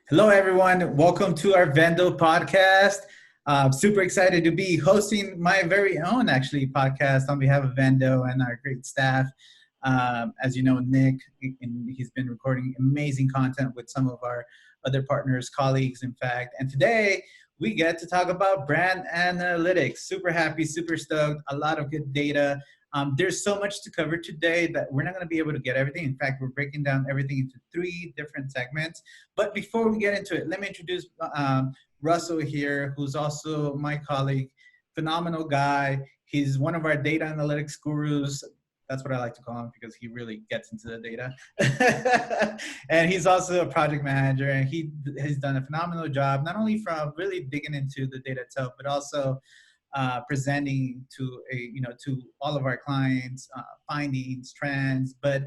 Hello, everyone. Welcome to our Vendo podcast. Super excited to be hosting my very own, actually, podcast on behalf of Vendo and our great staff. As you know, Nick, and he's been recording amazing content with some of our other partners, colleagues, in fact. And today we get to talk about brand analytics. Super happy, super stoked. A lot of good data. There's so much to cover today that we're not going to be able to get everything. In fact, we're breaking down everything into 3 different segments. But before we get into it, let me introduce Russell here, who's also my colleague, phenomenal guy. He's one of our data analytics gurus. That's what I like to call him because he really gets into the data. And he's also a project manager, and he has done a phenomenal job, not only from really digging into the data itself, but also presenting to all of our clients findings, trends. But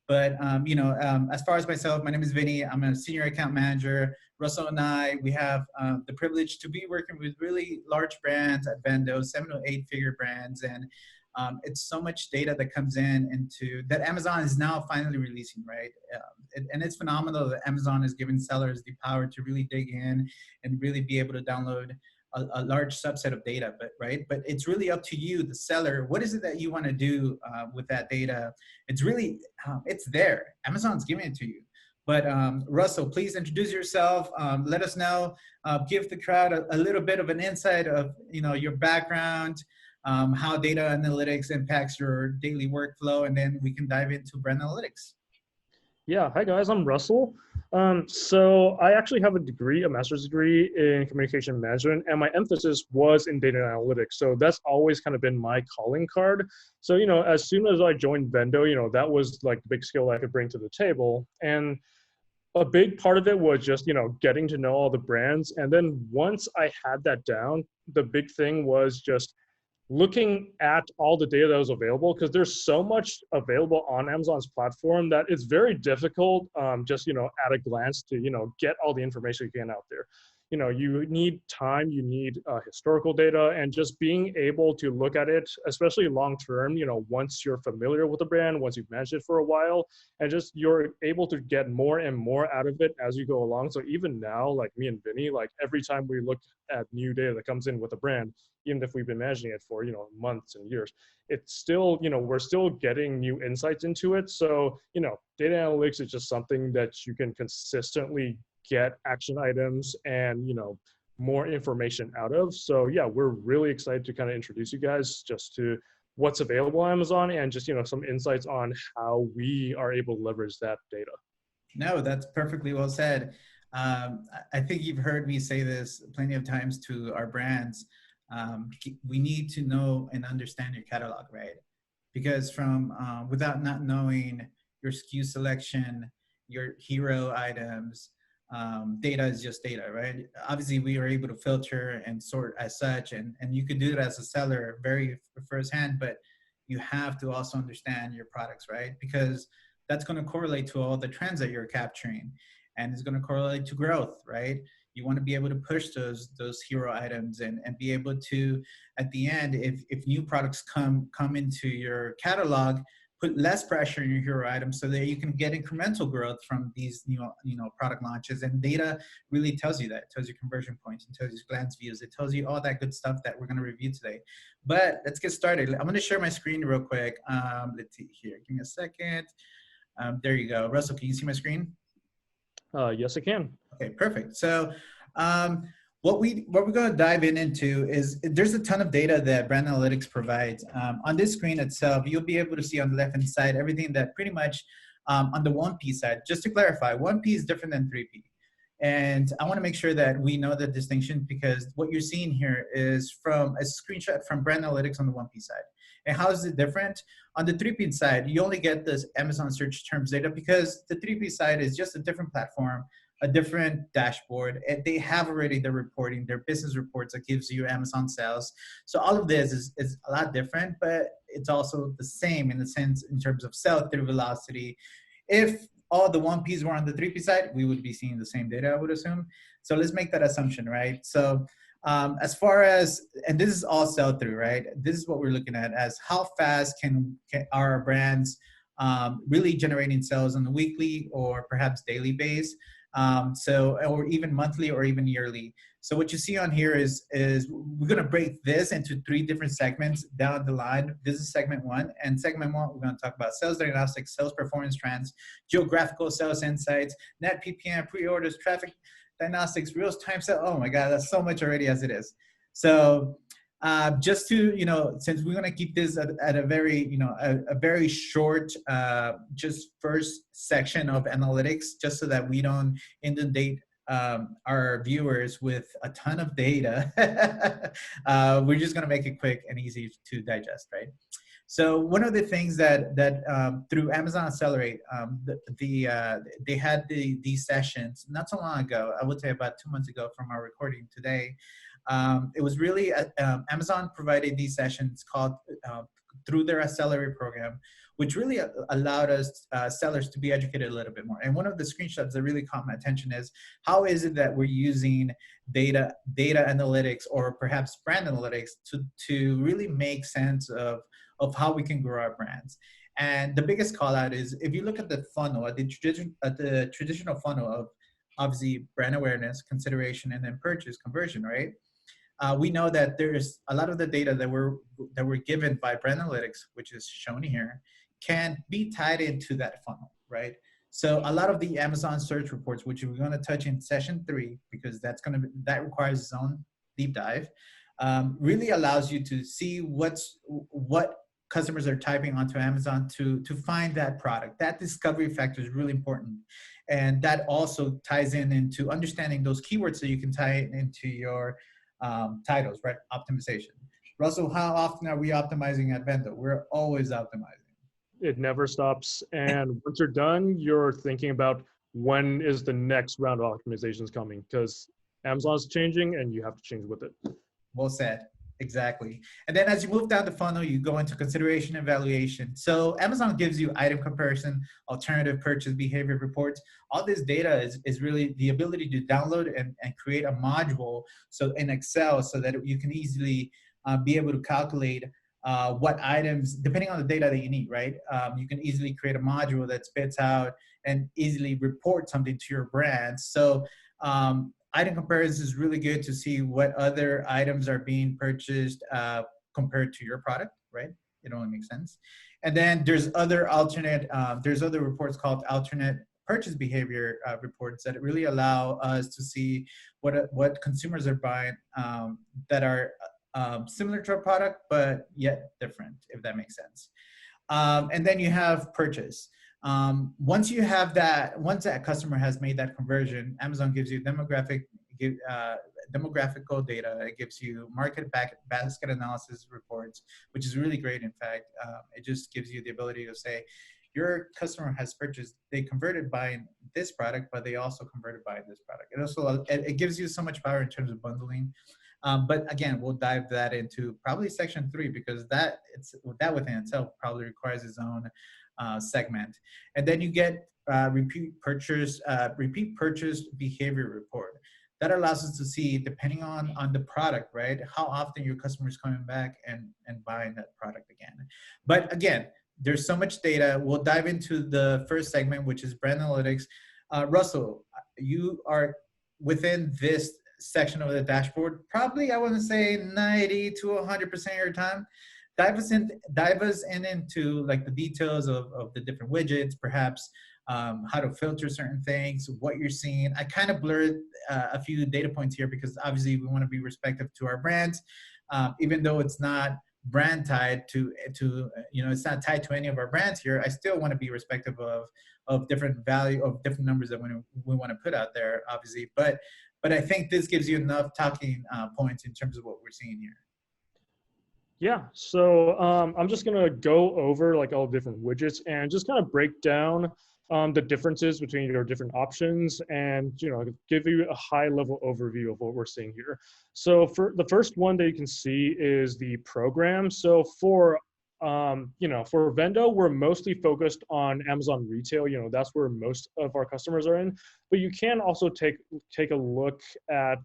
as far as myself, my name is Vinny. I'm a senior account manager. Russell and I, we have the privilege to be working with really large brands at Vendo, 7 to 8 figure brands, and it's so much data that comes in into that Amazon is now finally releasing, right? And it's phenomenal that Amazon is giving sellers the power to really dig in and really be able to download a large subset of data, but it's really up to you, the seller. What is it that you want to do with that data? It's really, it's there. Amazon's giving it to you. But Russell, please introduce yourself. Let us know, give the crowd a little bit of an insight of your background, how data analytics impacts your daily workflow, and then we can dive into brand analytics. Yeah, hi guys, I'm Russell. So I actually have a master's degree in communication management, and my emphasis was in data analytics. So that's always kind of been my calling card. So, as soon as I joined Vendo, that was like the big skill I could bring to the table. And a big part of it was just, getting to know all the brands. And then once I had that down, the big thing was just looking at all the data that was available, because there's so much available on Amazon's platform that it's very difficult just at a glance to get all the information you can out there. You need time, you need historical data, and just being able to look at it, especially long term, once you're familiar with the brand, once you've managed it for a while, and just you're able to get more and more out of it as you go along. So even now, like me and Vinny, like every time we look at new data that comes in with a brand, even if we've been managing it for months and years, it's still we're still getting new insights into it. So data analytics is just something that you can consistently get action items and more information out of. So yeah, we're really excited to kind of introduce you guys just to what's available on Amazon and just some insights on how we are able to leverage that data. No, that's perfectly well said. I think you've heard me say this plenty of times to our brands. We need to know and understand your catalog, right? Because without not knowing your SKU selection, your hero items, data is just data, right? Obviously, we are able to filter and sort as such, and you could do it as a seller very firsthand, but you have to also understand your products, right? Because that's going to correlate to all the trends that you're capturing, and it's going to correlate to growth, right? You want to be able to push those hero items and be able to, at the end, if new products come into your catalog, put less pressure on your hero items so that you can get incremental growth from these new product launches. And data really tells you that. It tells you conversion points, it tells you glance views, it tells you all that good stuff that we're going to review today. But let's get started. I'm going to share my screen real quick. Let's see here. Give me a second. There you go. Russell, can you see my screen? Yes, I can. Okay, perfect. So what we're going to dive into is there's a ton of data that brand analytics provides. On this screen itself, you'll be able to see on the left-hand side everything that pretty much on the 1P side. Just to clarify, 1P is different than 3P. And I want to make sure that we know the distinction, because what you're seeing here is from a screenshot from brand analytics on the 1P side. And how is it different? On the 3P side, you only get this Amazon search terms data because the 3P side is just a different platform, a different dashboard. And they have already the reporting, their business reports that gives you Amazon sales. So all of this is a lot different, but it's also the same in the sense in terms of sell-through velocity. If all the 1Ps were on the 3P side, we would be seeing the same data, I would assume. So let's make that assumption, right? So as far as, and this is all sell-through, right? This is what we're looking at as how fast can our brands really generating sales on a weekly or perhaps daily base. Or even monthly or even yearly. So what you see on here is we're going to break this into 3 different segments down the line. This is segment 1. And segment 1, we're going to talk about sales diagnostics, sales performance trends, geographical sales insights, net PPM, pre-orders, traffic diagnostics, real-time sales. Oh my God, that's so much already as it is. So just to, since we're going to keep this at a very, a very short, just first section of analytics, just so that we don't inundate our viewers with a ton of data, we're just going to make it quick and easy to digest, right? So one of the things that through Amazon Accelerate, they had these sessions not so long ago. I would say about 2 months ago from our recording today. It was really Amazon provided these sessions called through their Accelerate program, which really allowed us sellers to be educated a little bit more. And one of the screenshots that really caught my attention is how is it that we're using data analytics or perhaps brand analytics to really make sense of how we can grow our brands. And the biggest call out is if you look at the funnel, at the traditional funnel of obviously brand awareness, consideration, and then purchase conversion, right? We know that there's a lot of the data that we're given by brand analytics, which is shown here, can be tied into that funnel, right? So a lot of the Amazon search reports, which we're going to touch in session 3, because that requires its own deep dive, really allows you to see what customers are typing onto Amazon to find that product. That discovery factor is really important. And that also ties into understanding those keywords so you can tie it into your titles, right? Optimization. Russell, how often are we optimizing at Vendo? We're always optimizing. It never stops. And once you're done, you're thinking about when is the next round of optimizations coming, because Amazon's changing and you have to change with it. Well said. Exactly. And then as you move down the funnel, you go into consideration and evaluation. So Amazon gives you item comparison, alternative purchase behavior reports. All this data is really the ability to download and create a module so in Excel so that you can easily be able to calculate what items, depending on the data that you need, right? You can easily create a module that spits out and easily report something to your brand. So item comparison is really good to see what other items are being purchased compared to your product, right? It only makes sense. And then there's other reports called alternate purchase behavior reports that really allow us to see what consumers are buying that are similar to our product, but yet different, if that makes sense. And then you have purchase. Once that customer has made that conversion, Amazon gives you demographical data. It gives you market basket analysis reports, which is really great. In fact, it just gives you the ability to say, your customer has purchased, they converted buying this product, but they also converted buying this product. It also it gives you so much power in terms of bundling. But again, we'll dive that into probably section 3 because that within itself probably requires its own segment. And then you get repeat purchase behavior report. That allows us to see, depending on the product, right, how often your customer is coming back and buying that product again. But again, there's so much data. We'll dive into the first segment, which is brand analytics. Russell, you are within this section of the dashboard, probably I want to say 90 to 100% of your time. Dive us into like the details of the different widgets, perhaps how to filter certain things, what you're seeing. I kind of blurred a few data points here because obviously we want to be respectful to our brands, even though it's not brand tied to it's not tied to any of our brands here. I still want to be respectful of different value of different numbers that we want to put out there, obviously. But I think this gives you enough talking points in terms of what we're seeing here. Yeah, so I'm just gonna go over like all different widgets and just kind of break down the differences between your different options and give you a high level overview of what we're seeing here. So for the first one that you can see is the program. So for for Vendo, we're mostly focused on Amazon retail. That's where most of our customers are in. But you can also take a look at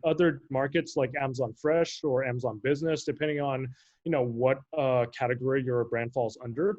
other markets like Amazon Fresh or Amazon Business, depending on what category your brand falls under.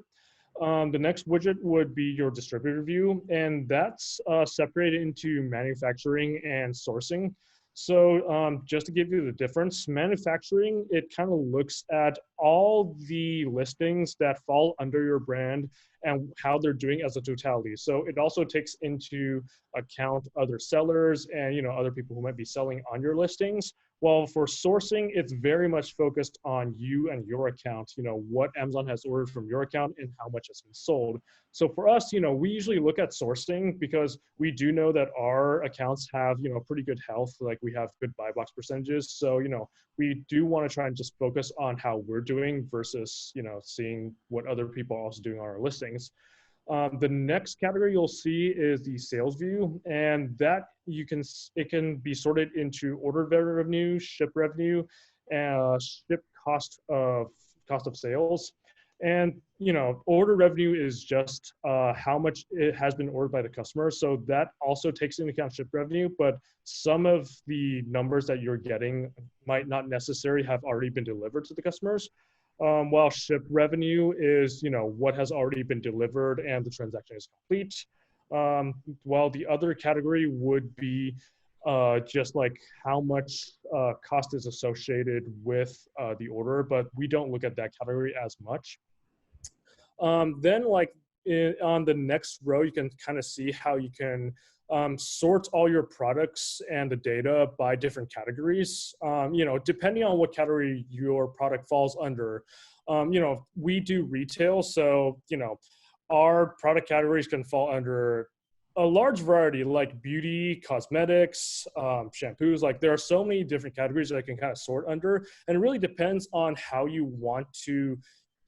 The next widget would be your distributor view, and that's separated into manufacturing and sourcing. So just to give you the difference, manufacturing, it kind of looks at all the listings that fall under your brand and how they're doing as a totality. So it also takes into account other sellers and other people who might be selling on your listings. While for sourcing, it's very much focused on you and your account, what Amazon has ordered from your account and how much has been sold. So for us, we usually look at sourcing because we do know that our accounts have, pretty good health, like we have good buy box percentages. So, we do want to try and just focus on how we're doing versus, seeing what other people are also doing on our listings. The next category you'll see is the sales view, and that it can be sorted into order revenue, ship revenue, ship cost of sales. And order revenue is just how much it has been ordered by the customer. So that also takes into account ship revenue, but some of the numbers that you're getting might not necessarily have already been delivered to the customers. While ship revenue is, what has already been delivered and the transaction is complete. While the other category would be just like how much cost is associated with the order, but we don't look at that category as much. Then on the next row, you can kind of see how you can sort all your products and the data by different categories. Depending on what category your product falls under. We do retail, so our product categories can fall under a large variety, like beauty, cosmetics, shampoos. Like there are so many different categories that I can kind of sort under, and it really depends on how you want to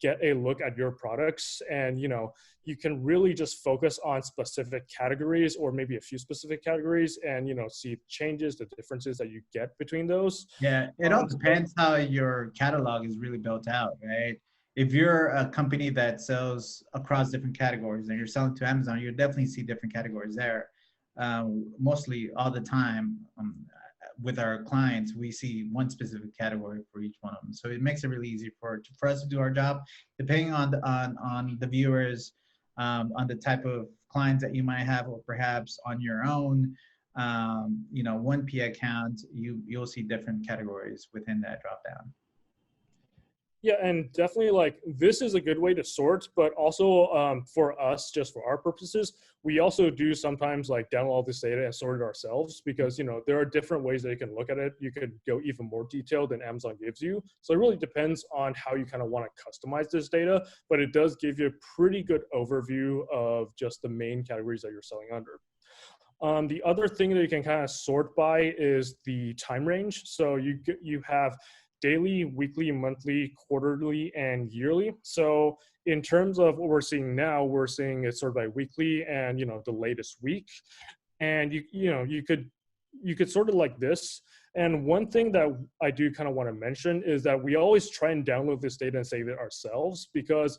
get a look at your products. And you can really just focus on specific categories or maybe a few specific categories and see changes, the differences that you get between those. Yeah, it all depends how your catalog is really built out, right? If you're a company that sells across different categories and you're selling to Amazon, you definitely see different categories there. Mostly all the time, with our clients, we see one specific category for each one of them. So it makes it really easy for us to do our job, depending on the viewers, on the type of clients that you might have, or perhaps on your own, 1P account, you'll see different categories within that drop down. Yeah, and definitely this is a good way to sort, but also for us, just for our purposes, we also do sometimes download all this data and sort it ourselves because, there are different ways that you can look at it. You could go even more detailed than Amazon gives you. So it really depends on how you kind of want to customize this data, but it does give you a pretty good overview of just the main categories that you're selling under. The other thing that you can kind of sort by is the time range. So you have daily, weekly, monthly, quarterly, and yearly. So in terms of what we're seeing now, we're seeing it sort of by weekly and the latest week. And you could sort it like this. And one thing that I do kind of want to mention is that we always try and download this data and save it ourselves because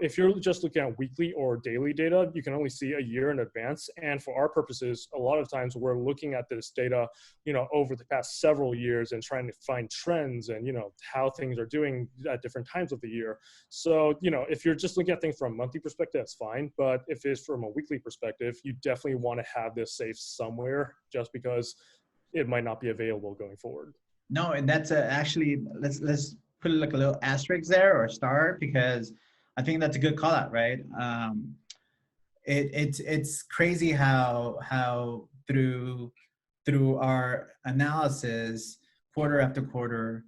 if you're just looking at weekly or daily data, you can only see a year in advance. And for our purposes, a lot of times we're looking at this data, over the past several years and trying to find trends and, how things are doing at different times of the year. So, if you're just looking at things from a monthly perspective, that's fine. But if it's from a weekly perspective, you definitely want to have this saved somewhere just because it might not be available going forward. No, and that's actually, let's put a little asterisk there or a star, because I think that's a good call out, right? It's crazy how through our analysis, quarter after quarter,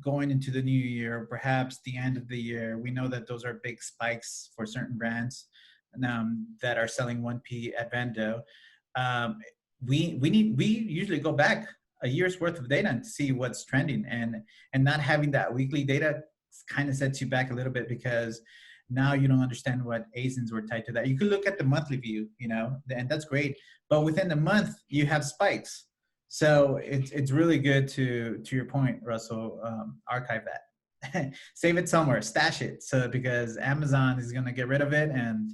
going into the new year, perhaps the end of the year, we know that those are big spikes for certain brands that are selling 1P at Vendo. We usually go back a year's worth of data and see what's trending, and not having that weekly data kind of sets you back a little bit because now you don't understand what ASINs were tied to that. You could look at the monthly view, and that's great, but within the month you have spikes. So it's really good to your point, Russell. Archive that, save it somewhere, stash it, so because Amazon is going to get rid of it, and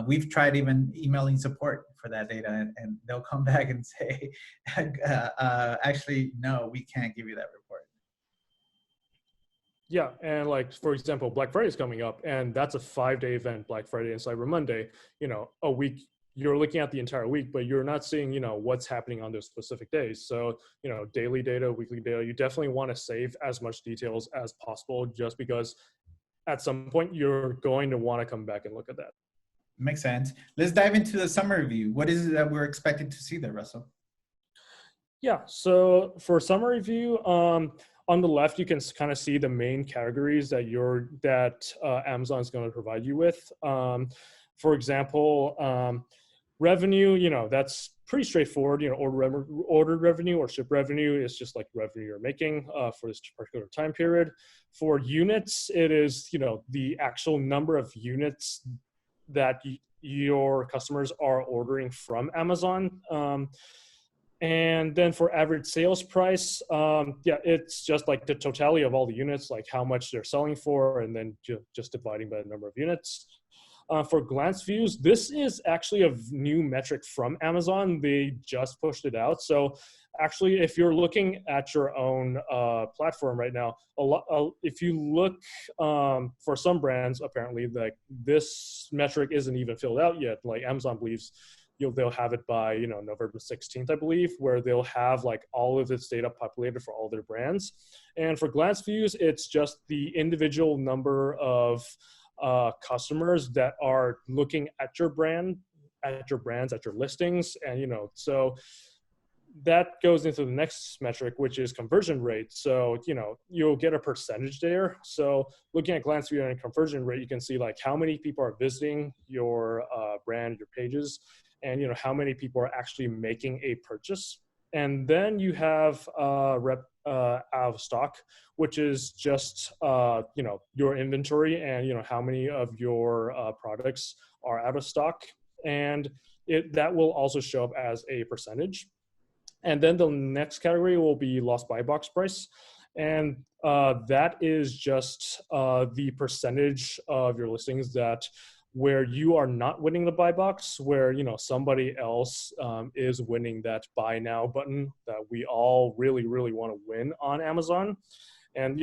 we've tried even emailing support for that data, and they'll come back and say, actually, no, we can't give you that report. Yeah, and like for example, Black Friday is coming up, and that's a 5-day event, Black Friday and Cyber Monday. A week, you're looking at the entire week, but you're not seeing what's happening on those specific days. So daily data, weekly data, you definitely want to save as much details as possible, just because at some point you're going to want to come back and look at that. Makes sense. Let's dive into the summer review. What is it that we're expected to see there, Russell? Yeah, so for summary view, on the left, you can kind of see the main categories that Amazon is going to provide you with. For example, revenue, that's pretty straightforward. Ordered revenue or ship revenue is just like revenue you're making for this particular time period. For units, it is the actual number of units that your customers are ordering from Amazon. And then for average sales price, it's just like the totality of all the units, like how much they're selling for, and then just dividing by the number of units. For glance views, this is actually a new metric from Amazon. They just pushed it out. So actually, if you're looking at your own platform right now, if you look for some brands, apparently like this metric isn't even filled out yet. Like Amazon believes they'll have it by November 16th, I believe, where they'll have like all of its data populated for all their brands. And for glance views, it's just the individual number of customers that are looking at your brand, at your brands, at your listings. And so that goes into the next metric, which is conversion rate. So you'll get a percentage there. So looking at glance view and conversion rate, you can see like how many people are visiting your brand, your pages, and how many people are actually making a purchase. And then you have out of stock, which is just your inventory and how many of your products are out of stock, and that will also show up as a percentage. And then the next category will be lost buy box price, and that is just the percentage of your listings where you are not winning the buy box, where somebody else is winning that buy now button that we all really, really want to win on Amazon. And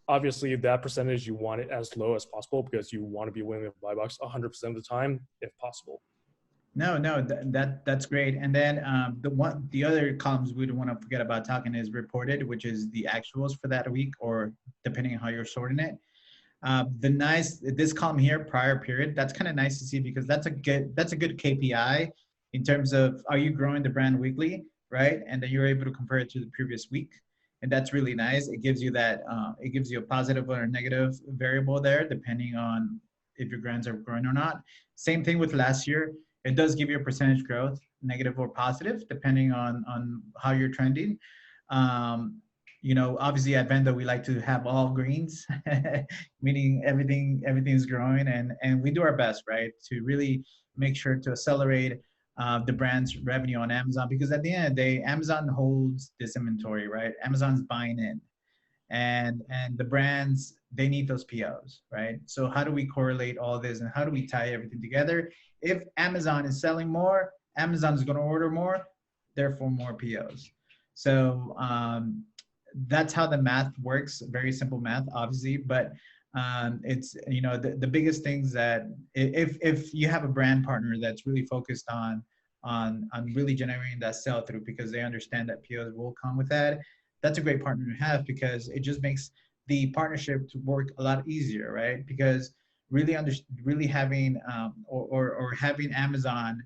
obviously that percentage, you want it as low as possible because you want to be winning the buy box 100% of the time if possible. No, that's great. And then the other columns we don't want to forget about talking is reported, which is the actuals for that week, or depending on how you're sorting it. This column here, prior period, that's kind of nice to see because that's a good KPI in terms of, are you growing the brand weekly, right? And then you're able to compare it to the previous week. And that's really nice. It gives you it gives you a positive or a negative variable there, depending on if your brands are growing or not. Same thing with last year. It does give you a percentage growth, negative or positive, depending on how you're trending. Obviously at Vendo, we like to have all greens, meaning everything is growing, and we do our best, right, to really make sure to accelerate the brand's revenue on Amazon, because at the end of the day, Amazon holds this inventory, right? Amazon's buying in, and the brands, they need those POs, right? So how do we correlate all this, and how do we tie everything together? If Amazon is selling more, Amazon is going to order more, therefore more POs. So that's how the math works. Very simple math, obviously, but it's the biggest things that if you have a brand partner that's really focused on really generating that sell through, because they understand that POs will come with that, that's a great partner to have, because it just makes the partnership to work a lot easier, right? Because really having or having Amazon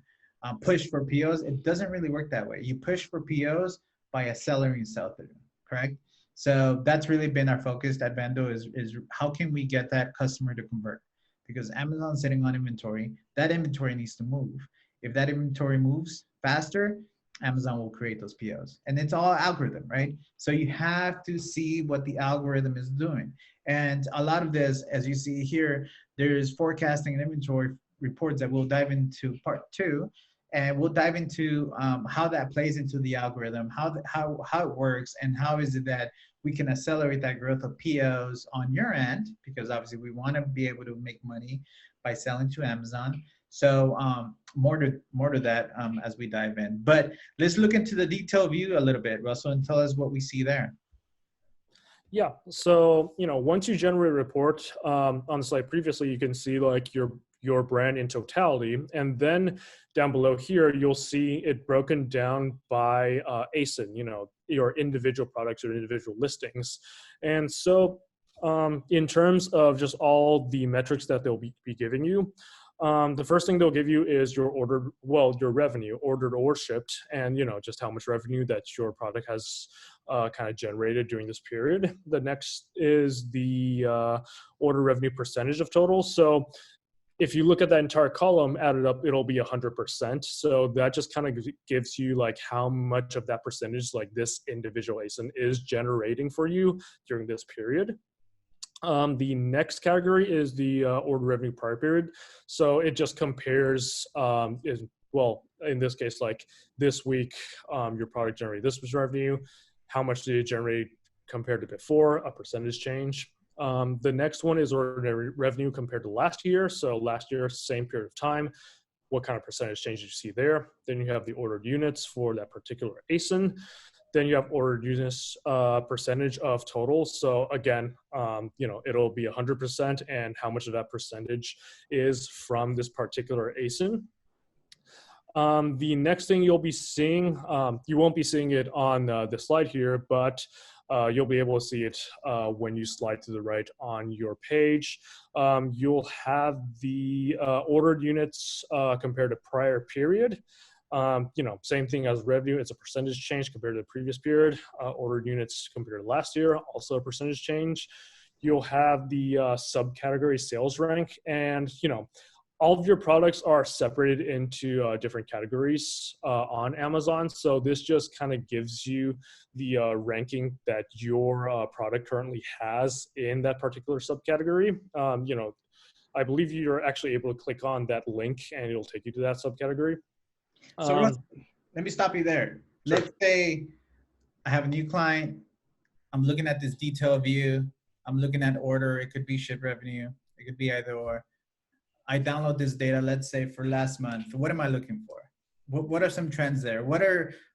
push for POs, it doesn't really work that way. You push for POs by accelerating sell through. Correct. So that's really been our focus at Vendo is how can we get that customer to convert? Because Amazon's sitting on inventory, that inventory needs to move. If that inventory moves faster, Amazon will create those POs. And it's all algorithm, right? So you have to see what the algorithm is doing. And a lot of this, as you see here, there's forecasting and inventory reports that we'll dive into part 2. And we'll dive into how that plays into the algorithm, how it works, and how is it that we can accelerate that growth of POs on your end, because obviously we want to be able to make money by selling to Amazon. So more to that as we dive in. But let's look into the detailed view a little bit, Russell, and tell us what we see there. Yeah. So, once you generate a report on the slide previously, you can see like your brand in totality. And then down below here, you'll see it broken down by ASIN, your individual products or individual listings. And so in terms of just all the metrics that they'll be giving you, the first thing they'll give you is your your revenue, ordered or shipped, and just how much revenue that your product has kind of generated during this period. The next is the order revenue percentage of total. So if you look at that entire column added up, it'll be 100%. So that just kind of gives you like how much of that percentage like this individual ASIN is generating for you during this period. The next category is the order revenue prior period. So it just compares, in this case, like this week, your product generated this much revenue. How much did it generate compared to before? A percentage change. The next one is ordinary revenue compared to last year. So last year, same period of time. What kind of percentage change you see there? Then you have the ordered units for that particular ASIN. Then you have ordered units percentage of total. So again, it'll be 100%, and how much of that percentage is from this particular ASIN. The next thing you'll be seeing, you won't be seeing it on the slide here, but you'll be able to see it when you slide to the right on your page. You'll have the ordered units compared to prior period. Same thing as revenue, it's a percentage change compared to the previous period. Ordered units compared to last year, also a percentage change. You'll have the subcategory sales rank, and all of your products are separated into different categories on Amazon. So this just kind of gives you the ranking that your product currently has in that particular subcategory. I believe you're actually able to click on that link and it'll take you to that subcategory. So let me stop you there. Sure. Let's say I have a new client. I'm looking at this detail view. I'm looking at order. It could be ship revenue. It could be either or. I download this data, let's say for last month. What am I looking for? What are some trends there?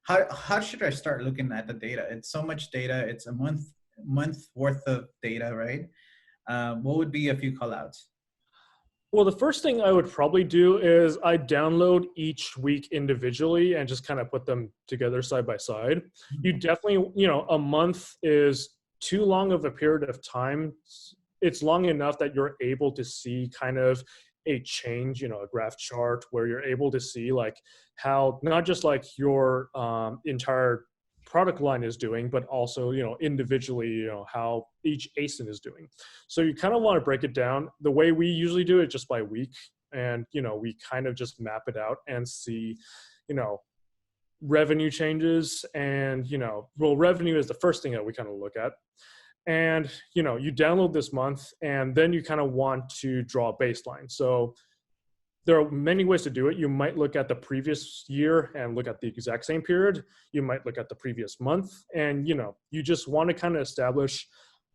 How should I start looking at the data? It's so much data. It's a month worth of data, right? What would be a few call outs? Well, the first thing I would probably do is I download each week individually and just kind of put them together side by side. You definitely, a month is too long of a period of time. It's long enough that you're able to see kind of a change, a graph chart where you're able to see like how not just like your entire product line is doing, but also, individually, how each ASIN is doing. So you kind of want to break it down. The way we usually do it just by week. And, we kind of just map it out and see, revenue changes. And, revenue is the first thing that we kind of look at. And, you download this month and then you kind of want to draw a baseline. So there are many ways to do it. You might look at the previous year and look at the exact same period. You might look at the previous month and, you just want to kind of establish,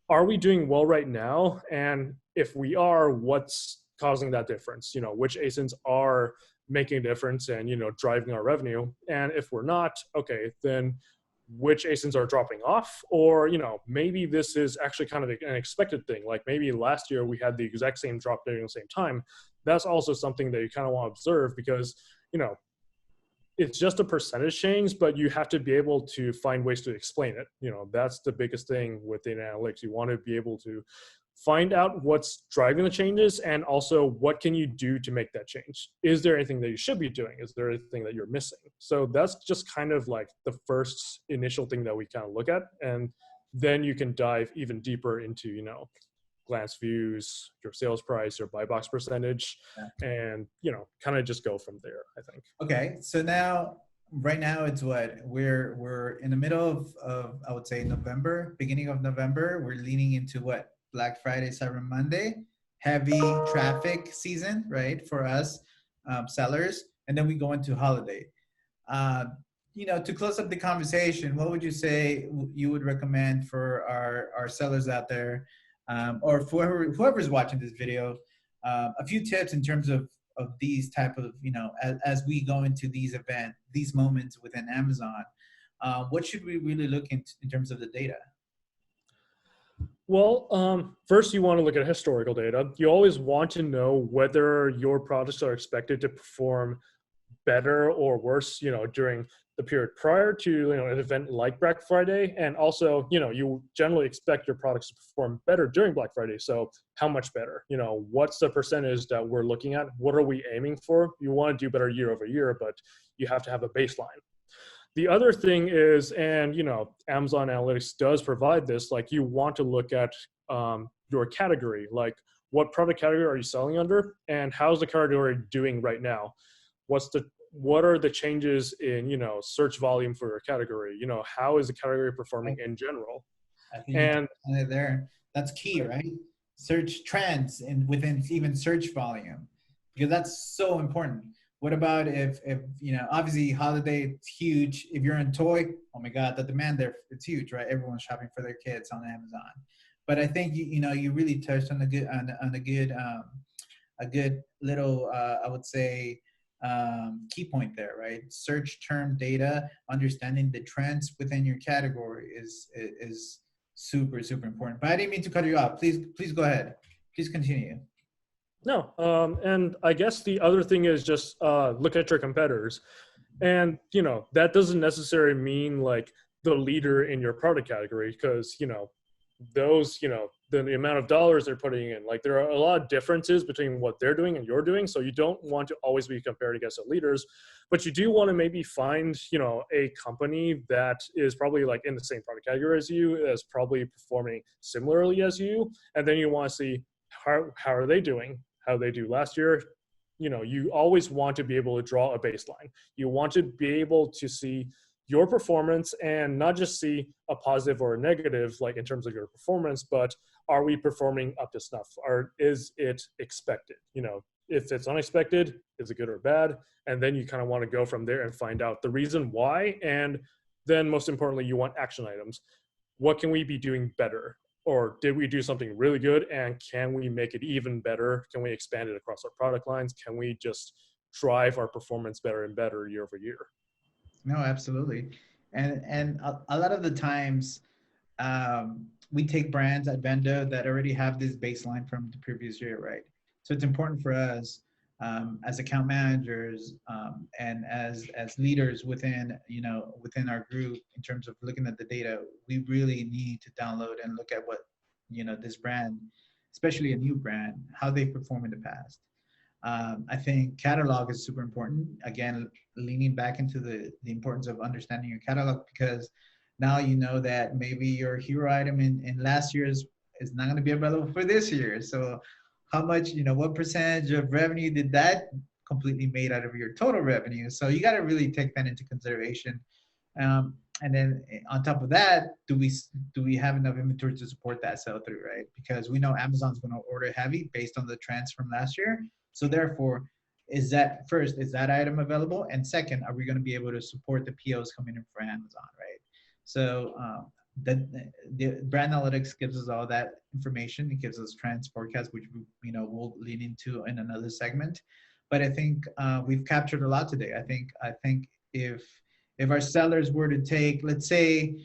are we doing well right now? And if we are, what's causing that difference? Which ASINs are making a difference and, driving our revenue. And if we're not, okay, then which ASINs are dropping off, or maybe this is actually kind of an expected thing. Like maybe last year we had the exact same drop during the same time. That's also something that you kind of want to observe because it's just a percentage change, but you have to be able to find ways to explain it. That's the biggest thing within analytics. You want to be able to find out what's driving the changes and also what can you do to make that change. Is there anything that you should be doing? Is there anything that you're missing? So that's just kind of like the first initial thing that we kind of look at. And then you can dive even deeper into, glance views, your sales price, your buy box percentage, and, kind of just go from there, I think. Okay. So right now it's what we're in the middle of, I would say November, beginning of November. We're leaning into what? Black Friday, Cyber Monday, heavy traffic season, right? For us sellers. And then we go into holiday. To close up the conversation, what would you say you would recommend for our sellers out there, or for whoever's watching this video, a few tips in terms of these type of, as we go into these moments within Amazon, what should we really look into in terms of the data? Well, first you want to look at historical data. You always want to know whether your products are expected to perform better or worse, during the period prior to, an event like Black Friday. And also, you generally expect your products to perform better during Black Friday. So how much better? What's the percentage that we're looking at? What are we aiming for? You want to do better year over year, but you have to have a baseline. The other thing is, and Amazon Analytics does provide this, like you want to look at your category, like what product category are you selling under, and how's the category doing right now? What are the changes in search volume for your category? How is the category performing in general? I think you And touched on it there. That's key, right? Search trends and within even search volume, because that's so important. What about if obviously holiday it's huge. If you're in toy, oh my God, the demand there it's huge, right? Everyone's shopping for their kids on Amazon. But I think you really touched on a good little I would say key point there, right? Search term data, understanding the trends within your category is super important. But I didn't mean to cut you off. Please go ahead. Please continue. no, and I guess the other thing is just look at your competitors. And, that doesn't necessarily mean like the leader in your product category, because, those, the amount of dollars they're putting in, like there are a lot of differences between what they're doing and you're doing. So you don't want to always be compared against the leaders, but you do want to maybe find, a company that is probably like in the same product category as you, is probably performing similarly as you. And then you want to see how are they doing, how they do last year. You always want to be able to draw a baseline. You want to be able to see your performance and not just see a positive or a negative, like in terms of your performance, but are we performing up to snuff? Or is it expected? If it's unexpected, is it good or bad? And then you kind of want to go from there and find out the reason why. And then most importantly, you want action items. What can we be doing better? Or did we do something really good? And can we make it even better? Can we expand it across our product lines? Can we just drive our performance better and better year over year? No, absolutely. And a lot of the times we take brands at Vendo that already have this baseline from the previous year, right? So it's important for us as account managers and as leaders within our group in terms of looking at the data. We really need to download and look at what this brand, especially a new brand, how they perform in the past. I think catalog is super important. Again, leaning back into the importance of understanding your catalog, because now you know that maybe your hero item in last year's is not going to be available for this year. So how much, what percentage of revenue did that completely made out of your total revenue? So you got to really take that into consideration. And then on top of that, do we have enough inventory to support that sell through, right? Because we know Amazon's going to order heavy based on the trends from last year. So therefore, is that item available? And second, are we going to be able to support the POs coming in for Amazon, right? So the brand analytics gives us all that information. It gives us trends forecasts, which we'll lean into in another segment. But I think we've captured a lot today. I think if our sellers were to take, let's say,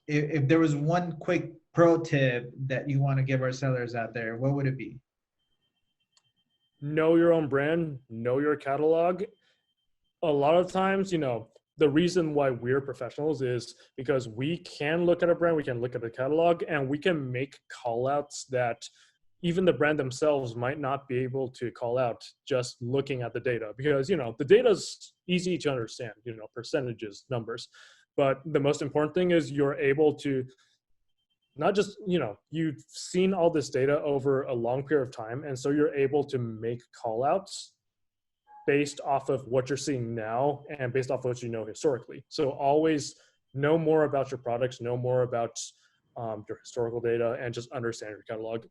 if there was one quick pro tip that you want to give our sellers out there, what would it be? Know your own brand, know your catalog. A lot of times, the reason why we're professionals is because we can look at a brand, we can look at the catalog, and we can make call outs that even the brand themselves might not be able to call out just looking at the data, because the data is easy to understand, percentages, numbers, but the most important thing is you're able to not just, you've seen all this data over a long period of time, and so you're able to make call outs based off of what you're seeing now and based off of what you know historically. So always know more about your products, know more about your historical data, and just understand your catalog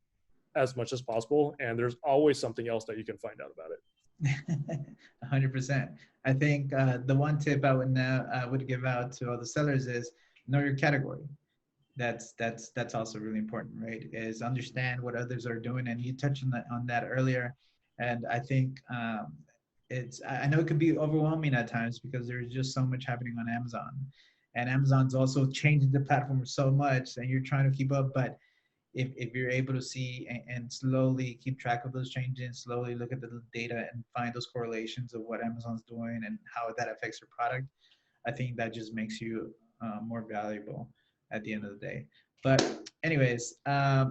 as much as possible. And there's always something else that you can find out about it. 100%. I think the one tip I would give out to all the sellers is know your category. That's also really important, right? Is understand what others are doing, and you touched on that earlier. And I think I know it could be overwhelming at times because there's just so much happening on Amazon. and Amazon's also changing the platform so much, and you're trying to keep up. But if you're able to see and slowly keep track of those changes, slowly look at the data and find those correlations of what Amazon's doing and how that affects your product, I think that just makes you more valuable at the end of the day. But anyways,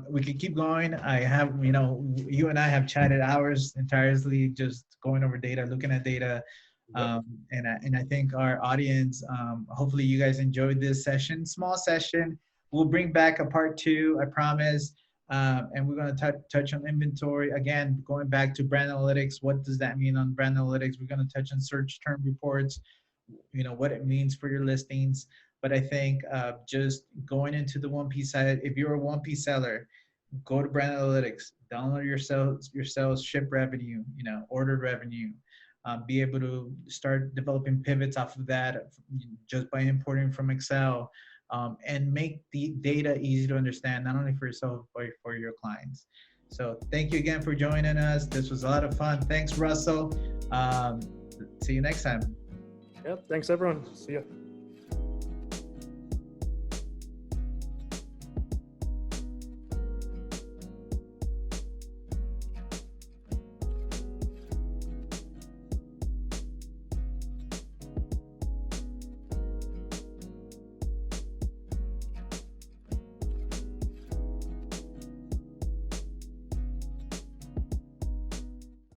we could keep going. I have, you and I have chatted hours entirely just going over data, looking at data. And I think our audience, hopefully you guys enjoyed this session, small session. We'll bring back a part 2, I promise. And we're going to touch on inventory. Again, going back to brand analytics, what does that mean on brand analytics? We're going to touch on search term reports, what it means for your listings. But I think just going into the 1P side, if you're a 1P seller, go to brand analytics, download your sales, ship revenue, order revenue, be able to start developing pivots off of that just by importing from Excel, and make the data easy to understand, not only for yourself, but for your clients. So thank you again for joining us. This was a lot of fun. Thanks, Russell. See you next time. Yep. Thanks, everyone. See ya.